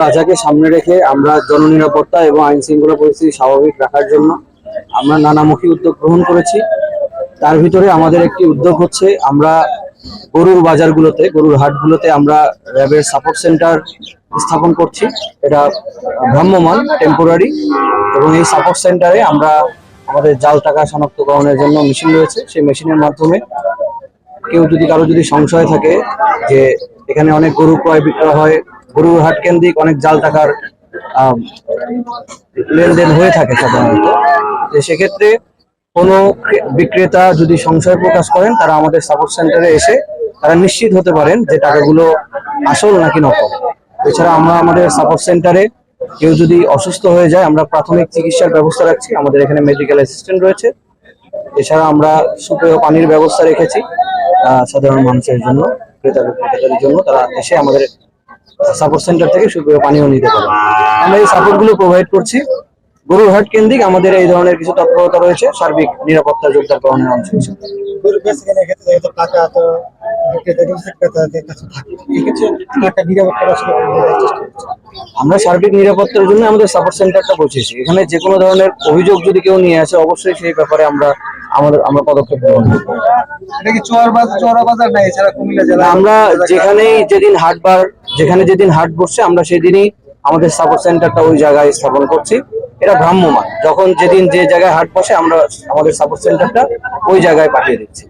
রাজাকে সামনে রেখে আমরা জননিরাপত্তা এবং আইন শৃঙ্খলা পরিস্থিতি স্বাভাবিক রাখার জন্য আমরা নানামুখী উদ্যোগ গ্রহণ করেছি। তার ভিতরে আমাদের একটি উদ্যোগ হচ্ছে আমরা গরুর বাজারগুলোতে, গরুর হাটগুলোতে আমরা র্যাবের সাপোর্ট সেন্টার স্থাপন করছি। এটা ভ্রাম্যমান, টেম্পোরারি, এবং এই সাপোর্ট সেন্টারে আমরা আমাদের জাল টাকা শনাক্তকরণের জন্য মেশিন রয়েছে। সেই মেশিনের মাধ্যমে কারো যদি সংশয় থাকে যে এখানে অনেক গরু ক্রয় বিক্রয় হয়, গরুর হাট কেন্দ্রিক অনেক জাল টাকার লেনদেন হয়ে থাকে সাধারণত, সেক্ষেত্রে কোনো বিক্রেতা যদি সংশয় প্রকাশ করেন তারা আমাদের সাপোর্ট সেন্টারে এসে তারা নিশ্চিত হতে পারেন যে টাকাগুলো আসল নাকি নকল। এছাড়া আমরা আমাদের সাপোর্ট সেন্টারে কেউ যদি অসুস্থ হয়ে যায় আমরা প্রাথমিক চিকিৎসার ব্যবস্থা রাখছি। আমাদের এখানে মেডিকেল অ্যাসিস্ট্যান্ট রয়েছে। এছাড়া আমরা সুপেয় পানির ব্যবস্থা রেখেছি সাধারণ মানুষের জন্য, ক্রেতাদের জন্য। তারা এসে আমাদের সাপোর্ট সেন্টার থেকে সুপেয় পানিও নিতে পারে। আমরা এই সাপোর্ট গুলো প্রোভাইড করছি। গরুর হাট কেন্দ্রিক আমাদের এই ধরনের কিছু তৎপরতা রয়েছে সার্বিক নিরাপত্তা জোরদারকরণের অংশ হিসেবে। আমরা সার্বিক নিরাপত্তার জন্য আমাদের সাপোর্ট সেন্টারটা বসেছি। এখানে যে কোনো ধরনের অভিযোগ যদি কেউ নিয়ে আসে অবশ্যই সেই ব্যাপারে আমরা পদক্ষেপ গ্রহণ করব। আমরা যেখানে যেদিন হাট বসছে আমরা সেদিনই আমাদের সাপোর্ট সেন্টারটা ওই জায়গায় স্থাপন করছি। এটা ভ্রাম্যমান, যেদিন যে জায়গায় হাট বসে আমরা আমাদের সাপোর্ট সেন্টারটা ওই জায়গায় পাঠিয়ে দিচ্ছি।